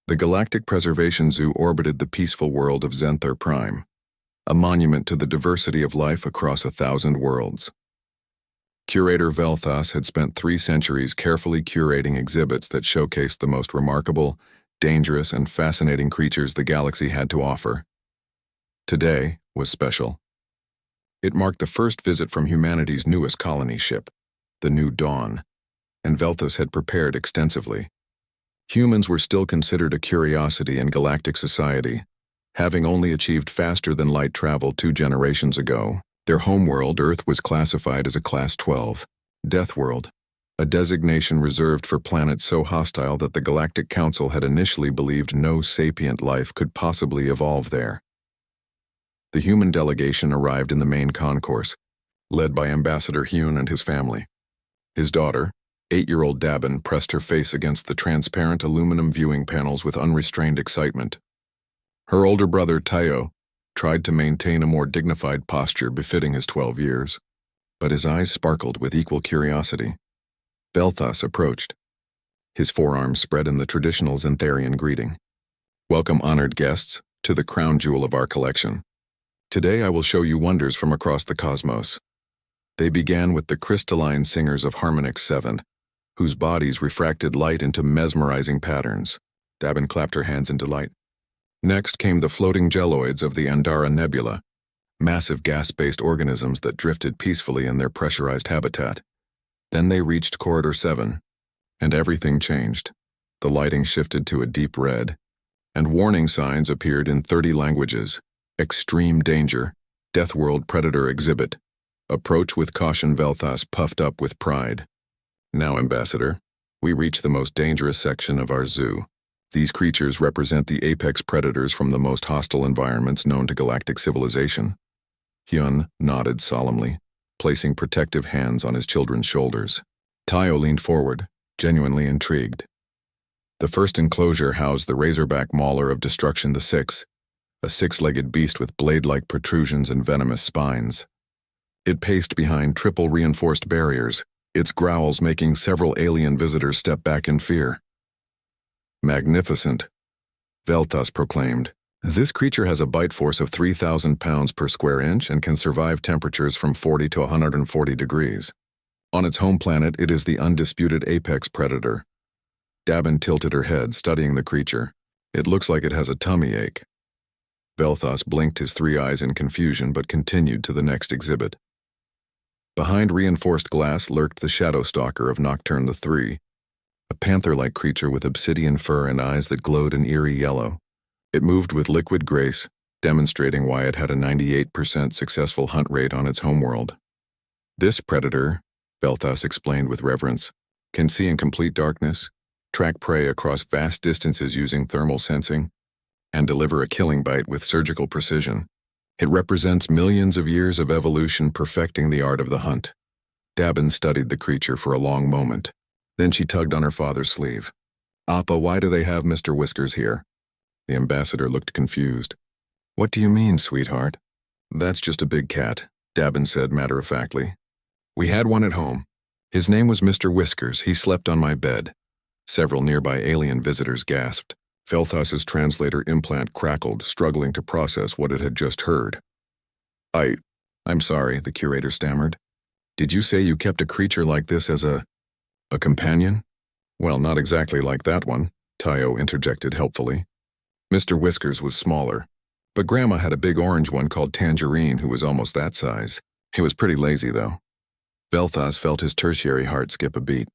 The Galactic Preservation Zoo orbited the peaceful world of Zenthar Prime, a monument to the diversity of life across 1,000 worlds. Curator Velthas had spent 3 centuries carefully curating exhibits that showcased the most remarkable, dangerous, and fascinating creatures the galaxy had to offer. Today was special. It marked the first visit from humanity's newest colony ship, the New Dawn, and Velthas had prepared extensively. Humans were still considered a curiosity in galactic society, having only achieved faster-than-light travel 2 generations ago. Their homeworld, Earth, was classified as a Class 12, Death World, a designation reserved for planets so hostile that the Galactic Council had initially believed no sapient life could possibly evolve there. The human delegation arrived in the main concourse, led by Ambassador Hyun and his family. His daughter, 8-year-old Dabin, pressed her face against the transparent aluminum viewing panels with unrestrained excitement. Her older brother, Tayo, tried to maintain a more dignified posture befitting his 12 years, but his eyes sparkled with equal curiosity. Velthas approached, his forearms spread in the traditional Zentharian greeting. "Welcome, honored guests, to the crown jewel of our collection. Today I will show you wonders from across the cosmos." They began with the crystalline singers of Harmonix 7, whose bodies refracted light into mesmerizing patterns. Dabin clapped her hands in delight. Next came the floating geloids of the Andara Nebula, massive gas-based organisms that drifted peacefully in their pressurized habitat. Then they reached Corridor 7, and everything changed. The lighting shifted to a deep red, and warning signs appeared in 30 languages. Extreme danger, Death World Predator Exhibit. Approach with caution. Velthas puffed up with pride. Now, Ambassador, we reach the most dangerous section of our zoo. These creatures represent the apex predators from the most hostile environments known to galactic civilization. Hyun nodded solemnly, placing protective hands on his children's shoulders. Tayo leaned forward, genuinely intrigued. The first enclosure housed the razorback mauler of destruction, the Six, a 6-legged beast with blade-like protrusions and venomous spines. It paced behind triple-reinforced barriers, its growls making several alien visitors step back in fear. "Magnificent," Velthas proclaimed. "This creature has a bite force of 3,000 pounds per square inch and can survive temperatures from 40 to 140 degrees. On its home planet, it is the undisputed apex predator." Dabin tilted her head, studying the creature. "It looks like it has a tummy ache." Velthas blinked his 3 eyes in confusion but continued to the next exhibit. Behind reinforced glass lurked the shadow stalker of Nocturne the 3, a panther-like creature with obsidian fur and eyes that glowed an eerie yellow. It moved with liquid grace, demonstrating why it had a 98% successful hunt rate on its homeworld. "This predator," Velthas explained with reverence, "can see in complete darkness, track prey across vast distances using thermal sensing, and deliver a killing bite with surgical precision. It represents millions of years of evolution perfecting the art of the hunt." Dabin studied the creature for a long moment. Then she tugged on her father's sleeve. "Appa, why do they have Mr. Whiskers here?" The ambassador looked confused. "What do you mean, sweetheart?" "That's just a big cat," Dabin said matter-of-factly. "We had one at home. His name was Mr. Whiskers. He slept on my bed." Several nearby alien visitors gasped. Velthas's translator implant crackled, struggling to process what it had just heard. I'm sorry," the curator stammered. "Did you say you kept a creature like this as a companion?" "Well, not exactly like that one," Tayo interjected helpfully. "Mr. Whiskers was smaller, but Grandma had a big orange one called Tangerine who was almost that size. He was pretty lazy, though." Velthas felt his tertiary heart skip a beat.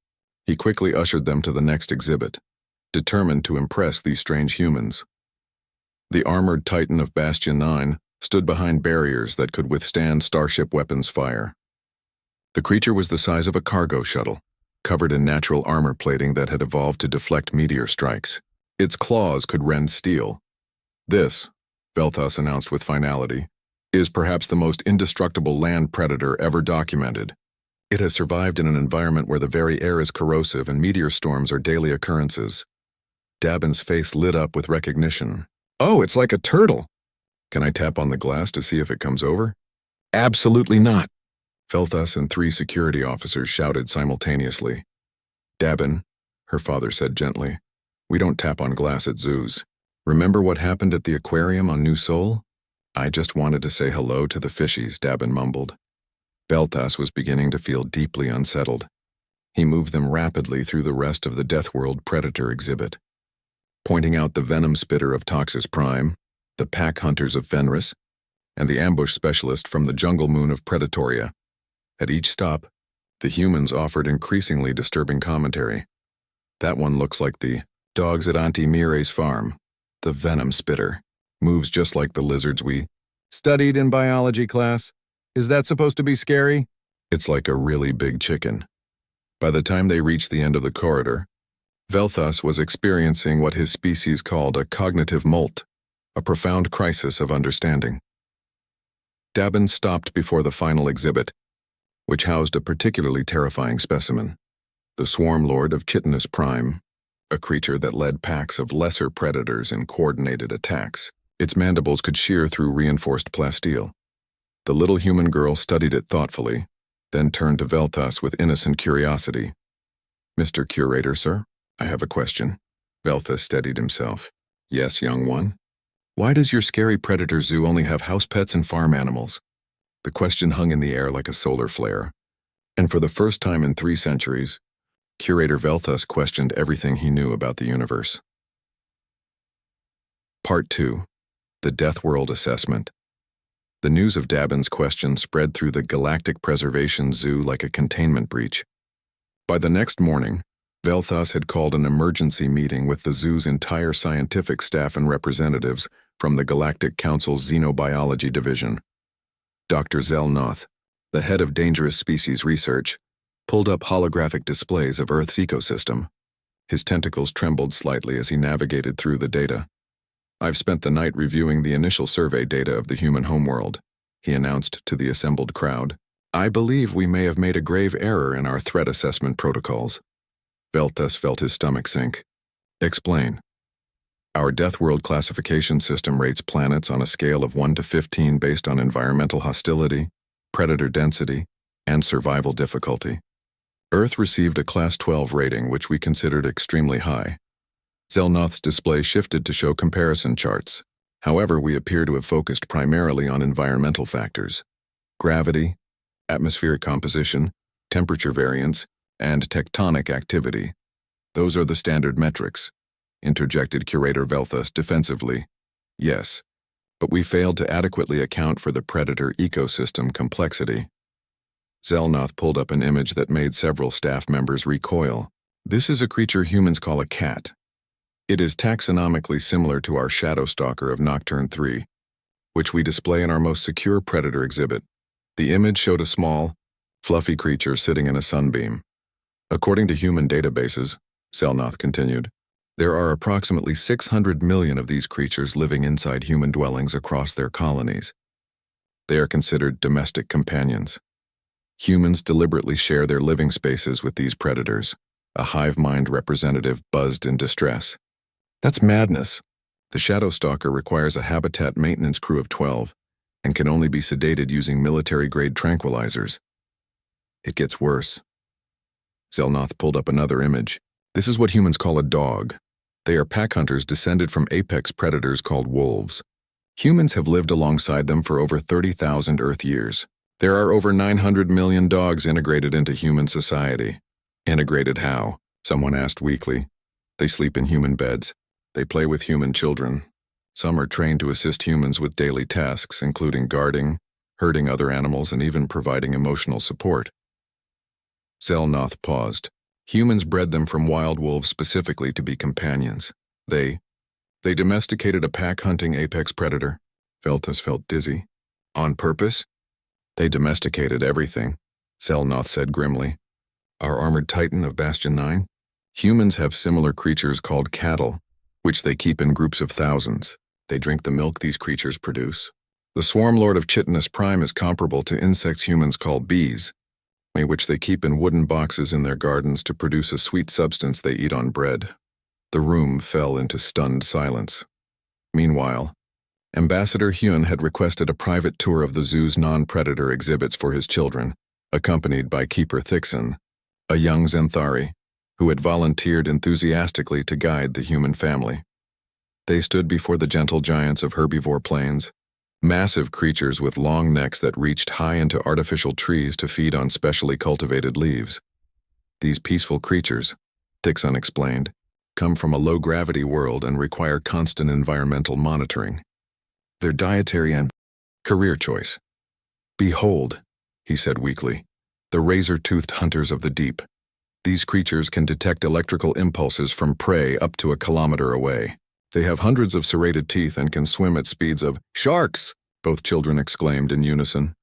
He quickly ushered them to the next exhibit, determined to impress these strange humans. The armored titan of Bastion 9 stood behind barriers that could withstand starship weapons fire. The creature was the size of a cargo shuttle, covered in natural armor plating that had evolved to deflect meteor strikes. Its claws could rend steel. "This," Velthas announced with finality, "is perhaps the most indestructible land predator ever documented. It has survived in an environment where the very air is corrosive and meteor storms are daily occurrences." Dabin's face lit up with recognition. "Oh, it's like a turtle." "Can I tap on the glass to see if it comes over?" "Absolutely not." Velthas and 3 security officers shouted simultaneously. "Dabin," her father said gently, We don't tap on glass at zoos. Remember what happened at the aquarium on New Sol? I just wanted to say hello to the fishies, Dabin mumbled. Belthas was beginning to feel deeply unsettled. He moved them rapidly through the rest of the Deathworld Predator exhibit, pointing out the venom spitter of Toxus Prime, the pack hunters of Fenris, and the ambush specialist from the jungle moon of Predatoria. At each stop, the humans offered increasingly disturbing commentary. That one looks like the dogs at Auntie Mire's farm. The venom spitter moves just like the lizards we studied in biology class. Is that supposed to be scary? It's like a really big chicken. By the time they reached the end of the corridor, Velthas was experiencing what his species called a cognitive molt, a profound crisis of understanding. Dabin stopped before the final exhibit, which housed a particularly terrifying specimen, the Swarm Lord of Chitinous Prime, a creature that led packs of lesser predators in coordinated attacks. Its mandibles could shear through reinforced plasteel. The little human girl studied it thoughtfully, then turned to Velthas with innocent curiosity. "Mr. Curator, sir, I have a question." Velthas steadied himself. "Yes, young one? Why does your scary predator zoo only have house pets and farm animals?" The question hung in the air like a solar flare, and for the first time in 3 centuries, Curator Velthas questioned everything he knew about the universe. Part 2. The Deathworld Assessment. The news of Dabin's question spread through the Galactic Preservation Zoo like a containment breach. By the next morning, Velthas had called an emergency meeting with the zoo's entire scientific staff and representatives from the Galactic Council's Xenobiology Division. Dr. Zelnoth, the head of Dangerous Species Research, pulled up holographic displays of Earth's ecosystem. His tentacles trembled slightly as he navigated through the data. "I've spent the night reviewing the initial survey data of the human homeworld," he announced to the assembled crowd. "I believe we may have made a grave error in our threat assessment protocols." Velthas felt his stomach sink. "Explain." "Our Deathworld classification system rates planets on a scale of 1 to 15 based on environmental hostility, predator density, and survival difficulty. Earth received a Class 12 rating, which we considered extremely high." Zelnoth's display shifted to show comparison charts. "However, we appear to have focused primarily on environmental factors: gravity, atmospheric composition, temperature variance, and tectonic activity. Those are the standard metrics," interjected Curator Velthas defensively. "Yes, but we failed to adequately account for the predator ecosystem complexity." Zelnoth pulled up an image that made several staff members recoil. "This is a creature humans call a cat. It is taxonomically similar to our shadow stalker of Nocturne 3, which we display in our most secure predator exhibit." The image showed a small, fluffy creature sitting in a sunbeam. "According to human databases," Zelnoth continued, "there are approximately 600 million of these creatures living inside human dwellings across their colonies. They are considered domestic companions. Humans deliberately share their living spaces with these predators," a hive mind representative buzzed in distress. "That's madness. The shadow stalker requires a habitat maintenance crew of 12 and can only be sedated using military-grade tranquilizers." "It gets worse." Zelnoth pulled up another image. "This is what humans call a dog. They are pack hunters descended from apex predators called wolves. Humans have lived alongside them for over 30,000 Earth years. There are over 900 million dogs integrated into human society." "Integrated how?" someone asked weakly. "They sleep in human beds. They play with human children. Some are trained to assist humans with daily tasks, including guarding, herding other animals, and even providing emotional support." Zelnoth paused. "Humans bred them from wild wolves specifically to be companions. They domesticated a pack-hunting apex predator." Velthas felt dizzy. "On purpose?" "They domesticated everything," Zelnoth said grimly. "Our armored titan of Bastion 9? Humans have similar creatures called cattle, which they keep in groups of thousands. They drink the milk these creatures produce. The Swarm Lord of Chitinous Prime is comparable to insects humans call bees, which they keep in wooden boxes in their gardens to produce a sweet substance they eat on bread." The room fell into stunned silence. Meanwhile, Ambassador Hyun had requested a private tour of the zoo's non-predator exhibits for his children, accompanied by Keeper Thixon, a young Zenthari. who had volunteered enthusiastically to guide the human family. They stood before the gentle giants of herbivore plains, massive creatures with long necks that reached high into artificial trees to feed on specially cultivated leaves. These peaceful creatures, Dixon explained, come from a low-gravity world and require constant environmental monitoring. Their dietary and career choice. Behold, he said weakly, the razor-toothed hunters of the deep. These creatures can detect electrical impulses from prey up to a kilometer away. They have hundreds of serrated teeth and can swim at speeds of sharks, both children exclaimed in unison.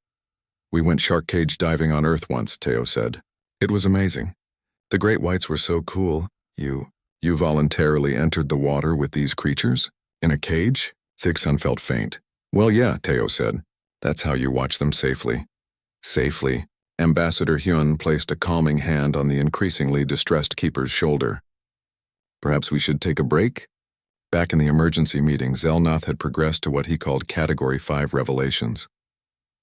We went shark cage diving on Earth once, Teo said. It was amazing. The great whites were so cool. You voluntarily entered the water with these creatures? In a cage? Dixon felt faint. Well, yeah, Teo said. That's how you watch them safely. Safely. Ambassador Hyun placed a calming hand on the increasingly distressed keeper's shoulder. Perhaps we should take a break? Back in the emergency meeting, Zelnoth had progressed to what he called Category 5 revelations.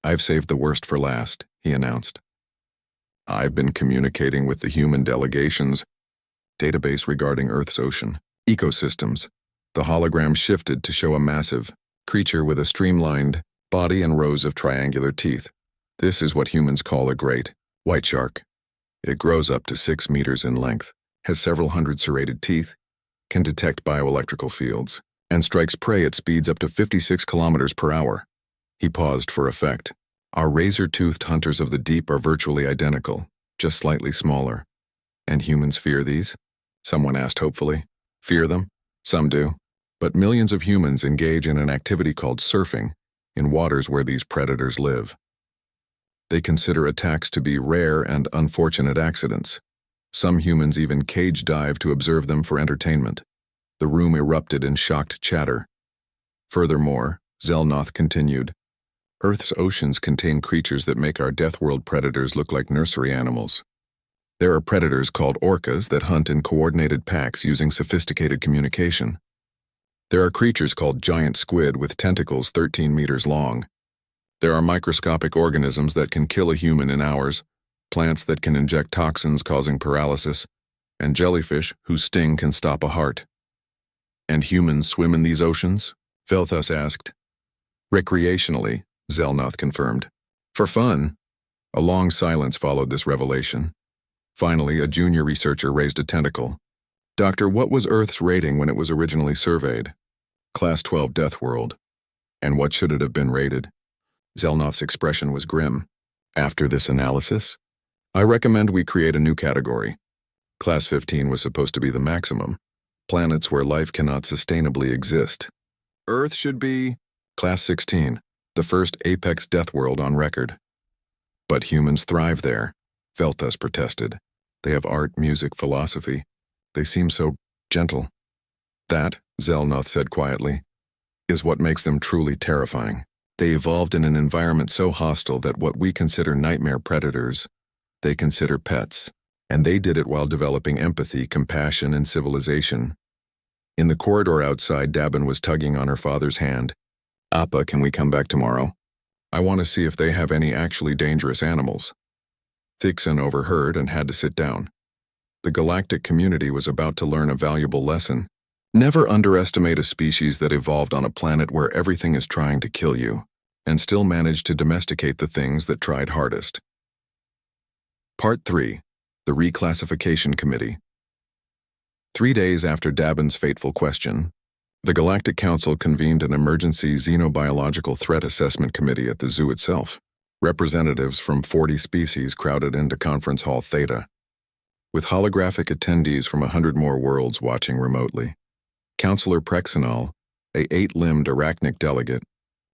I've saved the worst for last, he announced. I've been communicating with the human delegations database regarding Earth's ocean ecosystems. The hologram shifted to show a massive creature with a streamlined body and rows of triangular teeth. This is what humans call a great white shark. It grows up to 6 meters in length, has several hundred serrated teeth, can detect bioelectrical fields, and strikes prey at speeds up to 56 kilometers per hour. He paused for effect. Our razor-toothed hunters of the deep are virtually identical, just slightly smaller. And humans fear these? Someone asked hopefully. Fear them? Some do. But millions of humans engage in an activity called surfing in waters where these predators live. They consider attacks to be rare and unfortunate accidents. Some humans even cage dive to observe them for entertainment. The room erupted in shocked chatter. Furthermore, Zelnoth continued, Earth's oceans contain creatures that make our Death World predators look like nursery animals. There are predators called orcas that hunt in coordinated packs using sophisticated communication. There are creatures called giant squid with tentacles 13 meters long. There are microscopic organisms that can kill a human in hours, plants that can inject toxins causing paralysis, and jellyfish whose sting can stop a heart. And humans swim in these oceans? Velthus asked. Recreationally, Zelnoth confirmed. For fun. A long silence followed this revelation. Finally, a junior researcher raised a tentacle. Doctor, what was Earth's rating when it was originally surveyed? Class 12 Death World. And what should it have been rated? Zelnoth's expression was grim. After this analysis, I recommend we create a new category. Class 15 was supposed to be the maximum. Planets where life cannot sustainably exist. Earth should be Class 16, the first apex death world on record. But humans thrive there, Velthus protested. They have art, music, philosophy. They seem so gentle. That, Zelnoth said quietly, is what makes them truly terrifying. They evolved in an environment so hostile that what we consider nightmare predators, they consider pets, and they did it while developing empathy, compassion, and civilization. In the corridor outside, Dabin was tugging on her father's hand. Appa, can we come back tomorrow? I want to see if they have any actually dangerous animals. Thixon overheard and had to sit down. The galactic community was about to learn a valuable lesson. Never underestimate a species that evolved on a planet where everything is trying to kill you, and still managed to domesticate the things that tried hardest. Part 3. The Reclassification Committee. 3 days after Dabin's fateful question, the Galactic Council convened an emergency xenobiological threat assessment committee at the zoo itself. Representatives from 40 species crowded into Conference Hall Theta, with holographic attendees from 100 more worlds watching remotely. Counselor Prexenol, a 8-limbed arachnic delegate,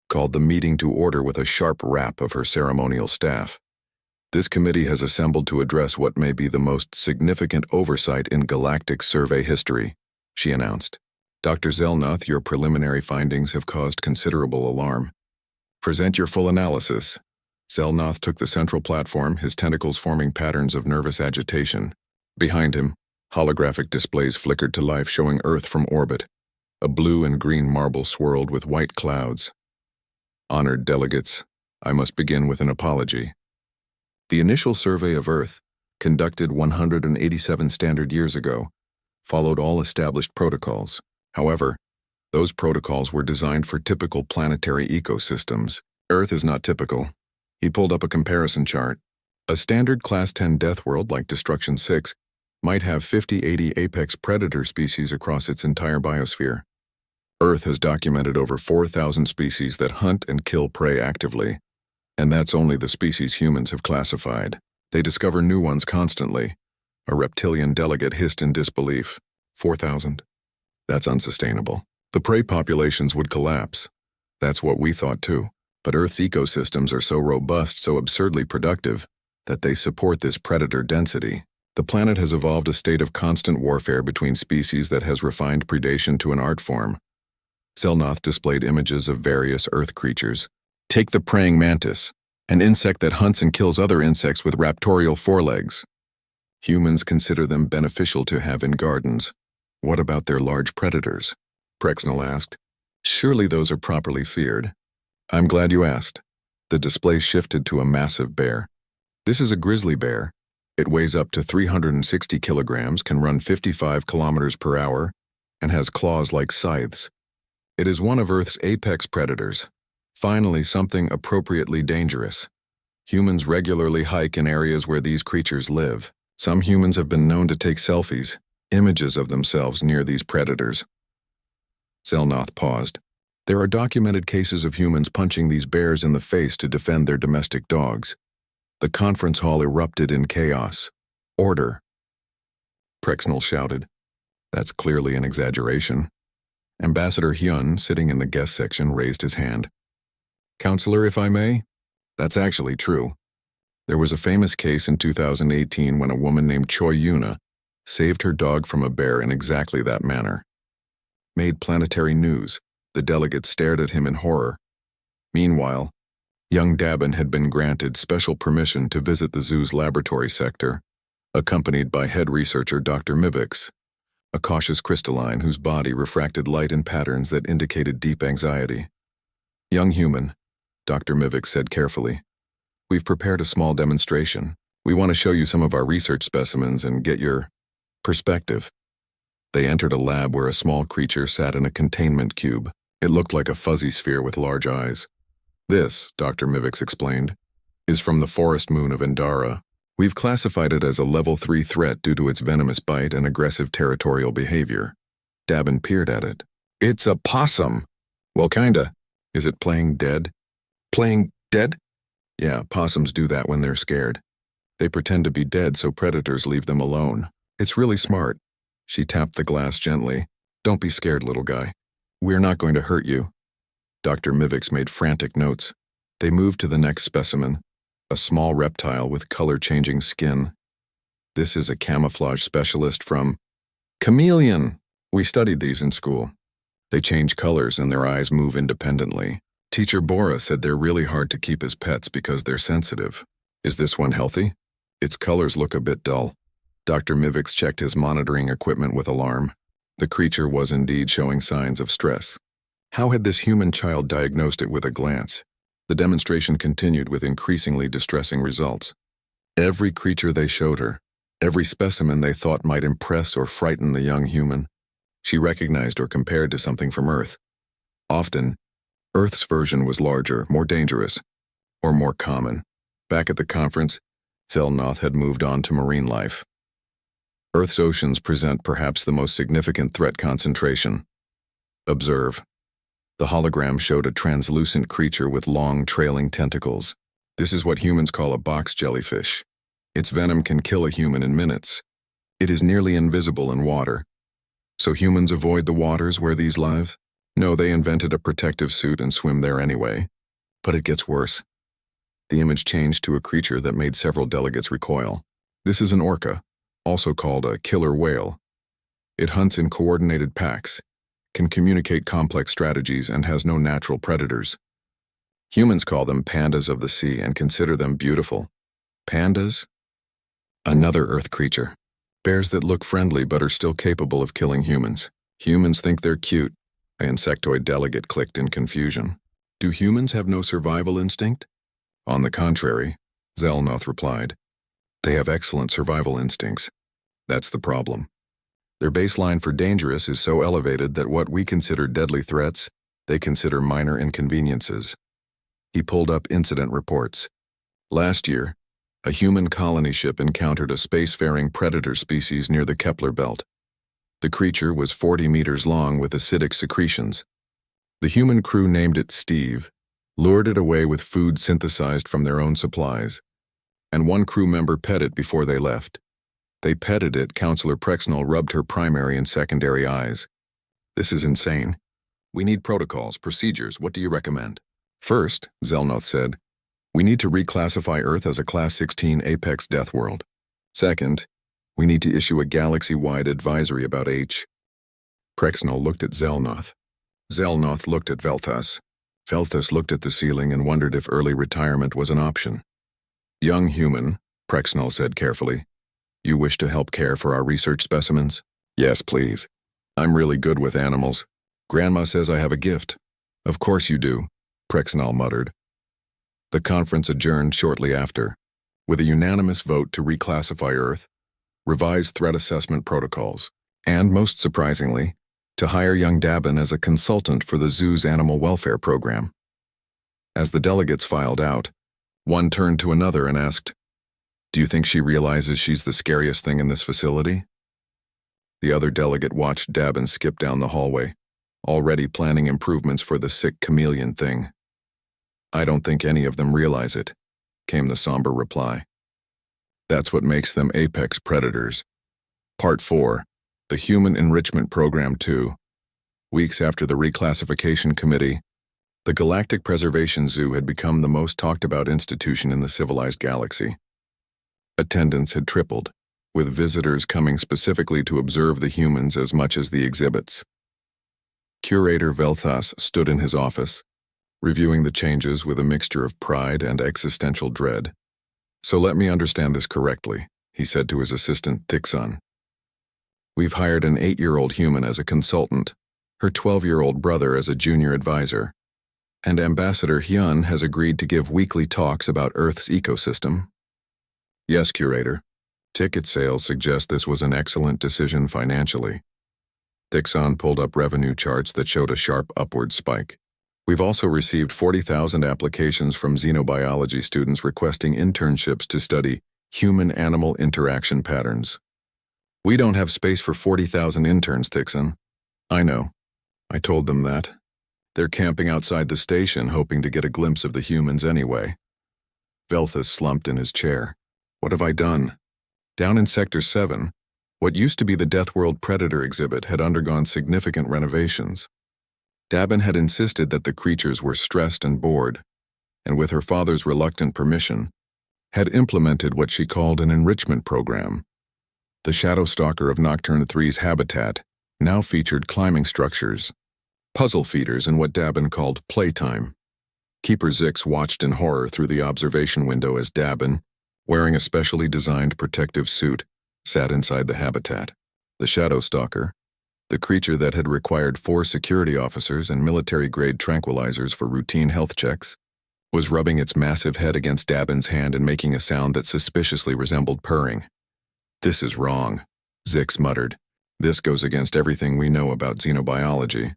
called the meeting to order with a sharp rap of her ceremonial staff. This committee has assembled to address what may be the most significant oversight in galactic survey history, she announced. Dr. Zelnoth, your preliminary findings have caused considerable alarm. Present your full analysis. Zelnoth took the central platform, his tentacles forming patterns of nervous agitation. Behind him, holographic displays flickered to life showing Earth from orbit. A blue and green marble swirled with white clouds. Honored delegates, I must begin with an apology. The initial survey of Earth, conducted 187 standard years ago, followed all established protocols. However, those protocols were designed for typical planetary ecosystems. Earth is not typical. He pulled up a comparison chart. A standard Class 10 death world like Destruction 6 might have 50-80 apex predator species across its entire biosphere. Earth has documented over 4,000 species that hunt and kill prey actively, and that's only the species humans have classified. They discover new ones constantly. A reptilian delegate hissed in disbelief. 4,000? That's unsustainable. The prey populations would collapse. That's what we thought too. But Earth's ecosystems are so robust, so absurdly productive, that they support this predator density. The planet has evolved a state of constant warfare between species that has refined predation to an art form. Zelnoth displayed images of various Earth creatures. Take the praying mantis, an insect that hunts and kills other insects with raptorial forelegs. Humans consider them beneficial to have in gardens. What about their large predators? Prexnell asked. Surely those are properly feared. I'm glad you asked. The display shifted to a massive bear. This is a grizzly bear. It weighs up to 360 kilograms, can run 55 kilometers per hour, and has claws like scythes. It is one of Earth's apex predators. Finally, something appropriately dangerous. Humans regularly hike in areas where these creatures live. Some humans have been known to take selfies, images of themselves near these predators. Zelnoth paused. There are documented cases of humans punching these bears in the face to defend their domestic dogs. The conference hall erupted in chaos. Order! Prexnell shouted. That's clearly an exaggeration. Ambassador Hyun, sitting in the guest section, raised his hand. Counselor, if I may? That's actually true. There was a famous case in 2018 when a woman named Choi Yuna saved her dog from a bear in exactly that manner. Made planetary news. The delegates stared at him in horror. Meanwhile, young Dabin had been granted special permission to visit the zoo's laboratory sector, accompanied by head researcher Dr. Mivix, a cautious crystalline whose body refracted light in patterns that indicated deep anxiety. Young human, Dr. Mivix said carefully, we've prepared a small demonstration. We want to show you some of our research specimens and get your perspective. They entered a lab where a small creature sat in a containment cube. It looked like a fuzzy sphere with large eyes. This, Dr. Mivix explained, is from the forest moon of Endara. We've classified it as a level 3 threat due to its venomous bite and aggressive territorial behavior. Dabin peered at it. It's a possum. Well, kinda. Is it playing dead? Playing dead? Yeah, possums do that when they're scared. They pretend to be dead so predators leave them alone. It's really smart. She tapped the glass gently. Don't be scared, little guy. We're not going to hurt you. Dr. Mivix made frantic notes. They moved to the next specimen, a small reptile with color-changing skin. This is a camouflage specialist from chameleon. We studied these in school. They change colors and their eyes move independently. Teacher Bora said they're really hard to keep as pets because they're sensitive. Is this one healthy? Its colors look a bit dull. Dr. Mivix checked his monitoring equipment with alarm. The creature was indeed showing signs of stress. How had this human child diagnosed it with a glance? The demonstration continued with increasingly distressing results. Every creature they showed her, every specimen they thought might impress or frighten the young human, she recognized or compared to something from Earth. Often, Earth's version was larger, more dangerous, or more common. Back at the conference, Zelnoth had moved on to marine life. Earth's oceans present perhaps the most significant threat concentration. Observe. The hologram showed a translucent creature with long, trailing tentacles. This is what humans call a box jellyfish. Its venom can kill a human in minutes. It is nearly invisible in water. So humans avoid the waters where these live? No, they invented a protective suit and swim there anyway. But it gets worse. The image changed to a creature that made several delegates recoil. This is an orca, also called a killer whale. It hunts in coordinated packs, can communicate complex strategies, and has no natural predators. Humans call them pandas of the sea and consider them beautiful. Pandas? Another Earth creature. Bears that look friendly but are still capable of killing humans. Humans think they're cute. An insectoid delegate clicked in confusion. Do humans have no survival instinct? On the contrary, Zelnoth replied. They have excellent survival instincts. That's the problem. Their baseline for dangerous is so elevated that what we consider deadly threats, they consider minor inconveniences. He pulled up incident reports. Last year, a human colony ship encountered a spacefaring predator species near the Kepler belt. The creature was 40 meters long with acidic secretions. The human crew named it Steve, lured it away with food synthesized from their own supplies, and one crew member pet it before they left. They petted it, Counselor Prexnell rubbed her primary and secondary eyes. This is insane. We need protocols, procedures, what do you recommend? First, Zelnoth said, we need to reclassify Earth as a Class 16 Apex Death World. Second, we need to issue a galaxy-wide advisory about Prexnell looked at Zelnoth. Zelnoth looked at Velthas. Velthas looked at the ceiling and wondered if early retirement was an option. Young human, Prexnell said carefully, you wish to help care for our research specimens? Yes, please. I'm really good with animals. Grandma says I have a gift. Of course you do, Prexnell muttered. The conference adjourned shortly after, with a unanimous vote to reclassify Earth, revise threat assessment protocols, and, most surprisingly, to hire young Dabin as a consultant for the zoo's animal welfare program. As the delegates filed out, one turned to another and asked, do you think she realizes she's the scariest thing in this facility? The other delegate watched Dabin skip down the hallway, already planning improvements for the sick chameleon thing. I don't think any of them realize it, came the somber reply. That's what makes them apex predators. Part 4, the Human Enrichment Program 2. Weeks after the reclassification committee, the Galactic Preservation Zoo had become the most talked about institution in the civilized galaxy. Attendance had tripled, with visitors coming specifically to observe the humans as much as the exhibits. Curator Velthas stood in his office, reviewing the changes with a mixture of pride and existential dread. So let me understand this correctly, he said to his assistant Thixon. We've hired an 8-year-old human as a consultant, her 12-year-old brother as a junior advisor, and Ambassador Hyun has agreed to give weekly talks about Earth's ecosystem. Yes, Curator. Ticket sales suggest this was an excellent decision financially. Thixon pulled up revenue charts that showed a sharp upward spike. We've also received 40,000 applications from xenobiology students requesting internships to study human-animal interaction patterns. We don't have space for 40,000 interns, Thixon. I know. I told them that. They're camping outside the station hoping to get a glimpse of the humans anyway. Velthas slumped in his chair. What have I done? Down in Sector 7, what used to be the Death World Predator exhibit had undergone significant renovations. Dabin had insisted that the creatures were stressed and bored, and with her father's reluctant permission, had implemented what she called an enrichment program. The Shadow Stalker of Nocturne 3's habitat now featured climbing structures, puzzle feeders, and what Dabin called playtime. Keeper Zix watched in horror through the observation window as Dabin, wearing a specially designed protective suit, sat inside the habitat. The Shadow Stalker, the creature that had required 4 security officers and military-grade tranquilizers for routine health checks, was rubbing its massive head against Dabin's hand and making a sound that suspiciously resembled purring. This is wrong, Zix muttered. This goes against everything we know about xenobiology.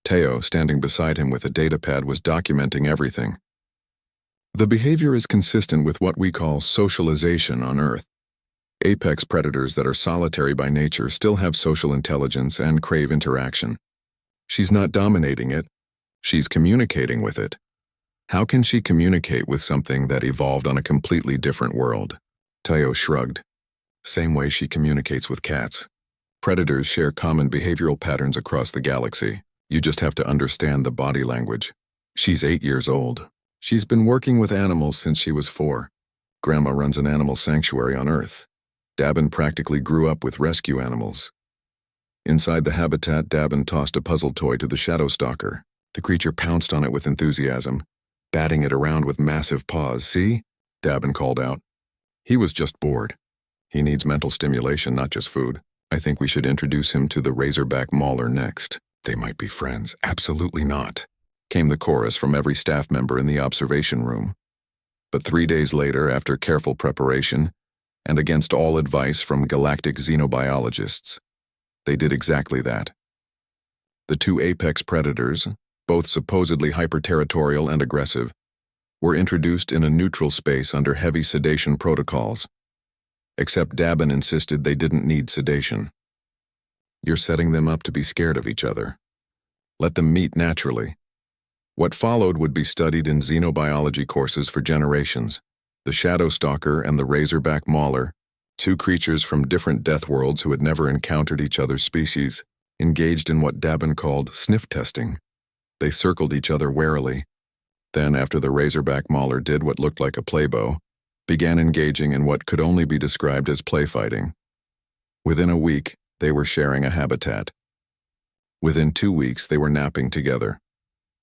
Teo, standing beside him with a datapad, was documenting everything. The behavior is consistent with what we call socialization on Earth. Apex predators that are solitary by nature still have social intelligence and crave interaction. She's not dominating it, she's communicating with it. How can she communicate with something that evolved on a completely different world? Teo shrugged. Same way she communicates with cats. Predators share common behavioral patterns across the galaxy. You just have to understand the body language. She's 8 years old. She's been working with animals since she was 4. Grandma runs an animal sanctuary on Earth. Dabin practically grew up with rescue animals. Inside the habitat, Dabin tossed a puzzle toy to the Shadow Stalker. The creature pounced on it with enthusiasm, batting it around with massive paws. See? Dabin called out. He was just bored. He needs mental stimulation, not just food. I think we should introduce him to the Razorback Mauler next. They might be friends. Absolutely not, came the chorus from every staff member in the observation room. But 3 days later, after careful preparation, and against all advice from galactic xenobiologists. They did exactly that. The two apex predators, both supposedly hyper-territorial and aggressive, were introduced in a neutral space under heavy sedation protocols. Except Dabin insisted they didn't need sedation. You're setting them up to be scared of each other. Let them meet naturally. What followed would be studied in xenobiology courses for generations. The Shadow Stalker and the Razorback Mauler, two creatures from different death worlds who had never encountered each other's species, engaged in what Dabin called sniff testing. They circled each other warily. Then, after the Razorback Mauler did what looked like a playbow, began engaging in what could only be described as playfighting. Within a week, they were sharing a habitat. Within 2 weeks, they were napping together.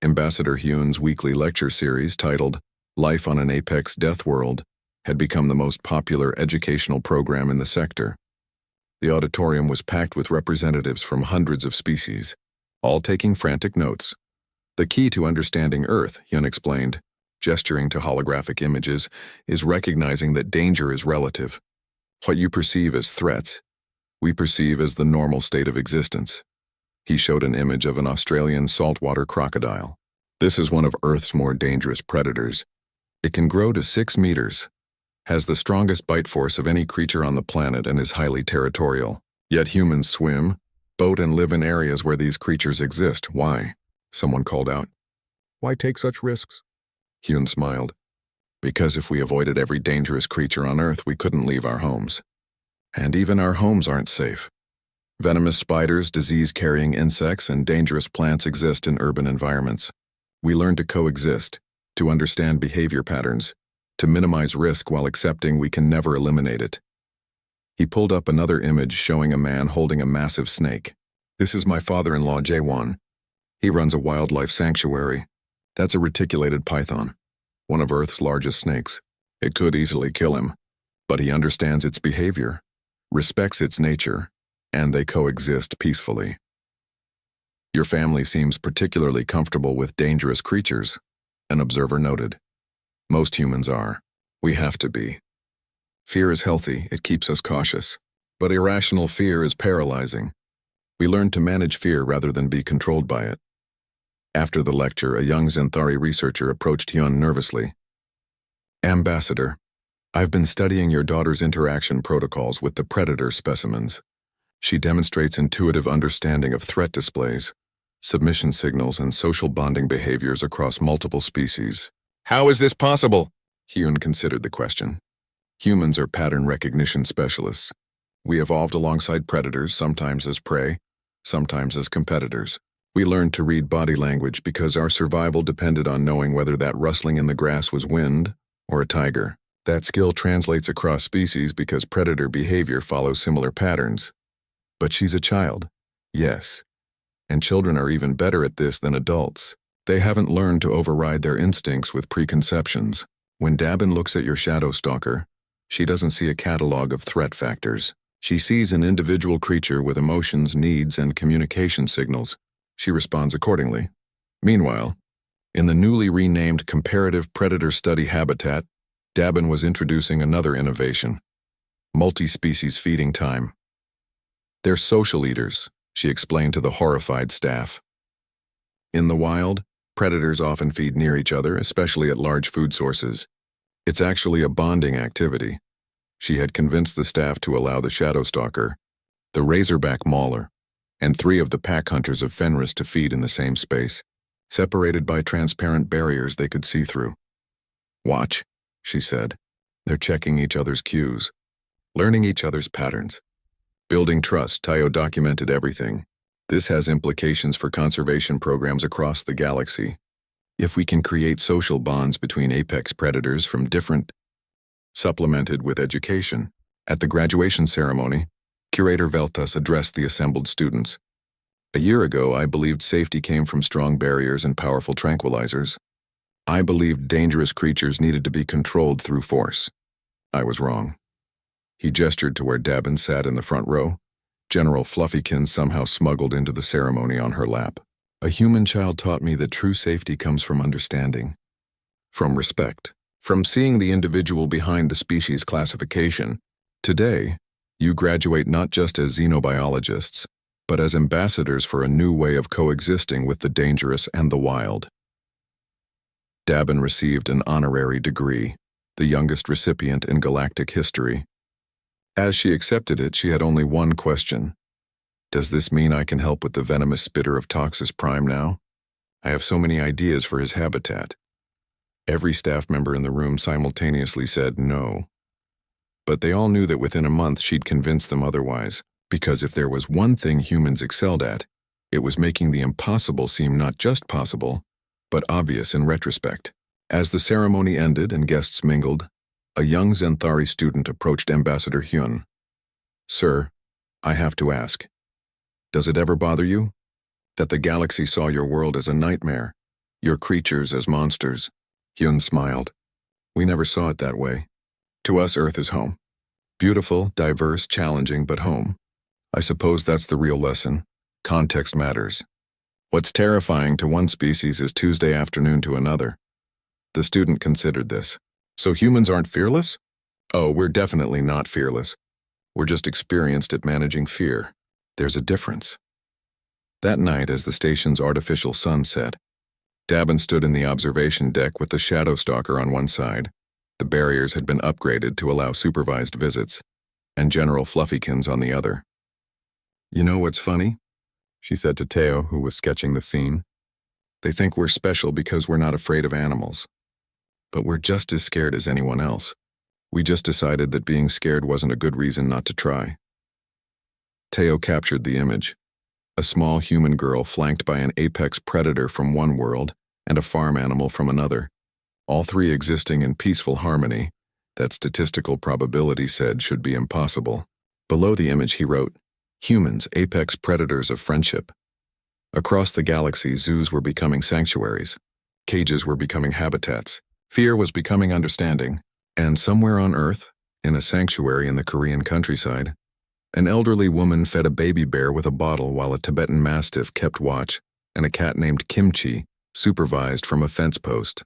Ambassador Hune's weekly lecture series titled Life on an Apex Death World had become the most popular educational program in the sector. The auditorium was packed with representatives from hundreds of species, all taking frantic notes. The key to understanding Earth, Hune explained, gesturing to holographic images, is recognizing that danger is relative. What you perceive as threats, we perceive as the normal state of existence. He showed an image of an Australian saltwater crocodile. This is one of Earth's more dangerous predators. It can grow to 6 meters, has the strongest bite force of any creature on the planet, and is highly territorial. Yet humans swim, boat, and live in areas where these creatures exist. Why? Someone called out. Why take such risks? Hune smiled. Because if we avoided every dangerous creature on Earth, we couldn't leave our homes. And even our homes aren't safe. Venomous spiders, disease-carrying insects, and dangerous plants exist in urban environments. We learn to coexist, to understand behavior patterns, to minimize risk while accepting we can never eliminate it. He pulled up another image showing a man holding a massive snake. This is my father-in-law, Jaewon. He runs a wildlife sanctuary. That's a reticulated python, one of Earth's largest snakes. It could easily kill him, but he understands its behavior, respects its nature, and they coexist peacefully. Your family seems particularly comfortable with dangerous creatures, an observer noted. Most humans are. We have to be. Fear is healthy, it keeps us cautious. But irrational fear is paralyzing. We learn to manage fear rather than be controlled by it. After the lecture, a young Zenthari researcher approached Hyun nervously. Ambassador, I've been studying your daughter's interaction protocols with the predator specimens. She demonstrates intuitive understanding of threat displays, submission signals, and social bonding behaviors across multiple species. How is this possible? Hyun considered the question. Humans are pattern recognition specialists. We evolved alongside predators, sometimes as prey, sometimes as competitors. We learned to read body language because our survival depended on knowing whether that rustling in the grass was wind or a tiger. That skill translates across species because predator behavior follows similar patterns. But she's a child. Yes. And children are even better at this than adults. They haven't learned to override their instincts with preconceptions. When Dabin looks at your shadow stalker, she doesn't see a catalog of threat factors. She sees an individual creature with emotions, needs, and communication signals. She responds accordingly. Meanwhile, in the newly renamed Comparative Predator Study Habitat, Dabin was introducing another innovation: multi-species feeding time. They're social eaters, she explained to the horrified staff. In the wild, predators often feed near each other, especially at large food sources. It's actually a bonding activity. She had convinced the staff to allow the Shadow Stalker, the Razorback Mauler, and 3 of the pack hunters of Fenris to feed in the same space, separated by transparent barriers they could see through. Watch, she said. They're checking each other's cues, learning each other's patterns. Building trust, Tayo documented everything. This has implications for conservation programs across the galaxy. If we can create social bonds between apex predators from different, supplemented with education. At the graduation ceremony, Curator Veltas addressed the assembled students. A year ago, I believed safety came from strong barriers and powerful tranquilizers. I believed dangerous creatures needed to be controlled through force. I was wrong. He gestured to where Dabin sat in the front row. General Fluffykins somehow smuggled into the ceremony on her lap. A human child taught me that true safety comes from understanding, from respect, from seeing the individual behind the species classification. Today, you graduate not just as xenobiologists, but as ambassadors for a new way of coexisting with the dangerous and the wild. Dabin received an honorary degree, the youngest recipient in galactic history. As she accepted it, she had only one question. Does this mean I can help with the venomous spitter of Toxus Prime now? I have so many ideas for his habitat. Every staff member in the room simultaneously said no. But they all knew that within a month she'd convince them otherwise, because if there was one thing humans excelled at, it was making the impossible seem not just possible, but obvious in retrospect. As the ceremony ended and guests mingled, a young Zenthari student approached Ambassador Hyun. "Sir, I have to ask. Does it ever bother you that the galaxy saw your world as a nightmare, your creatures as monsters?" Hyun smiled. "We never saw it that way. To us, Earth is home. Beautiful, diverse, challenging, but home. I suppose that's the real lesson. Context matters. What's terrifying to one species is Tuesday afternoon to another." The student considered this. "So humans aren't fearless?" "Oh, we're definitely not fearless. We're just experienced at managing fear. There's a difference." That night, as the station's artificial sun set, Dabin stood in the observation deck with the Shadow Stalker on one side. The barriers had been upgraded to allow supervised visits, and General Fluffykins on the other. "You know what's funny?" she said to Teo, who was sketching the scene. "They think we're special because we're not afraid of animals. But we're just as scared as anyone else. We just decided that being scared wasn't a good reason not to try." Teo captured the image. A small human girl flanked by an apex predator from one world and a farm animal from another, all three existing in peaceful harmony that statistical probability said should be impossible. Below the image he wrote, "Humans, apex predators of friendship." Across the galaxy, zoos were becoming sanctuaries. Cages were becoming habitats. Fear was becoming understanding. And somewhere on Earth, in a sanctuary in the Korean countryside, an elderly woman fed a baby bear with a bottle while a Tibetan mastiff kept watch and a cat named Kimchi supervised from a fence post.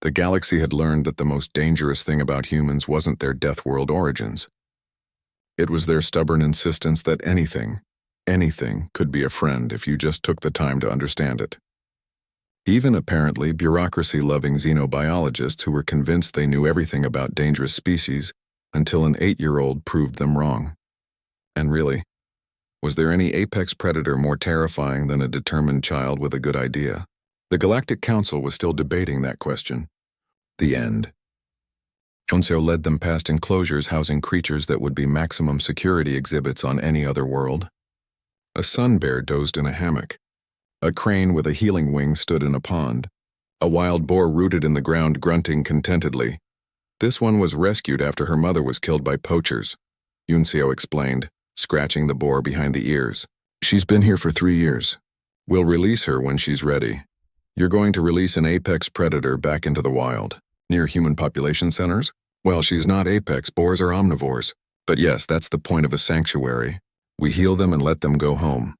The galaxy had learned that the most dangerous thing about humans wasn't their death world origins. It was their stubborn insistence that anything could be a friend if you just took the time to understand it. Even apparently bureaucracy-loving xenobiologists who were convinced they knew everything about dangerous species until an 8-year-old proved them wrong. And really, was there any apex predator more terrifying than a determined child with a good idea? The Galactic Council was still debating that question. The end. Chonseo led them past enclosures housing creatures that would be maximum security exhibits on any other world. A sun bear dozed in a hammock. A crane with a healing wing stood in a pond. A wild boar rooted in the ground grunting contentedly. This one was rescued after her mother was killed by poachers, Yunseo explained, scratching the boar behind the ears. "She's been here for 3 years. We'll release her when she's ready. You're going to release an apex predator back into the wild, near human population centers? Well, she's not apex, boars are omnivores. But yes, that's the point of a sanctuary. We heal them and let them go home."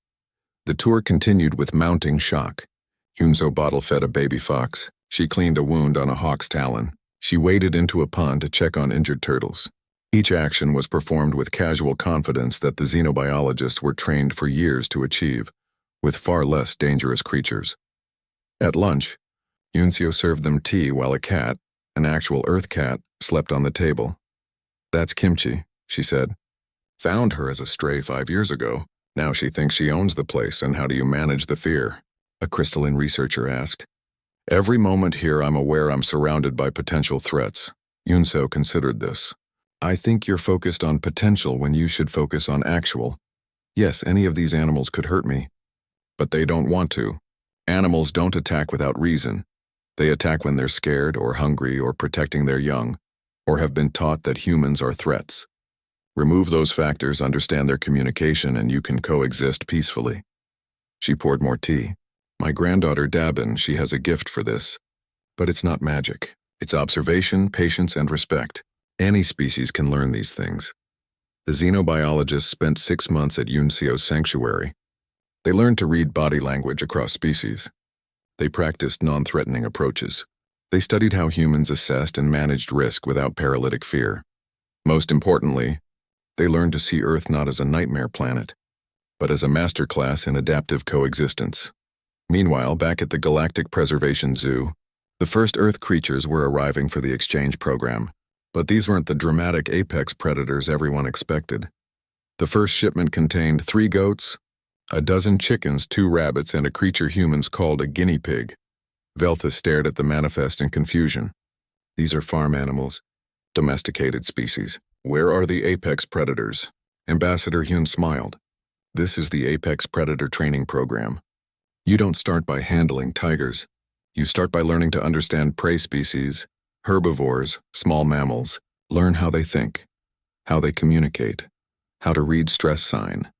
The tour continued with mounting shock. Yunso bottle-fed a baby fox. She cleaned a wound on a hawk's talon. She waded into a pond to check on injured turtles. Each action was performed with casual confidence that the xenobiologists were trained for years to achieve, with far less dangerous creatures. At lunch, Yunseo served them tea while a cat, an actual Earth cat, slept on the table. "That's Kimchi," she said. "Found her as a stray 5 years ago. Now she thinks she owns the place, and how do you manage the fear?" a crystalline researcher asked. "Every moment here I'm aware I'm surrounded by potential threats." Yunseo considered this. "I think you're focused on potential when you should focus on actual. Yes, any of these animals could hurt me. But they don't want to. Animals don't attack without reason. They attack when they're scared or hungry or protecting their young, or have been taught that humans are threats. Remove those factors, understand their communication, and you can coexist peacefully." She poured more tea. "My granddaughter Dabin, she has a gift for this. But it's not magic. It's observation, patience, and respect. Any species can learn these things." The xenobiologists spent 6 months at Yunseo's sanctuary. They learned to read body language across species. They practiced non-threatening approaches. They studied how humans assessed and managed risk without paralytic fear. Most importantly, They learned to see Earth not as a nightmare planet, but as a masterclass in adaptive coexistence. Meanwhile, back at the Galactic Preservation Zoo, the first Earth creatures were arriving for the exchange program, but these weren't the dramatic apex predators everyone expected. The first shipment contained 3 goats, a dozen chickens, 2 rabbits, and a creature humans called a guinea pig. Veltha stared at the manifest in confusion. These are farm animals, domesticated species. Where are the apex predators? Ambassador Hyun smiled. This is the Apex Predator Training Program. You don't start by handling tigers. You start by learning to understand prey species, herbivores, small mammals, learn how they think, how they communicate, how to read stress sign,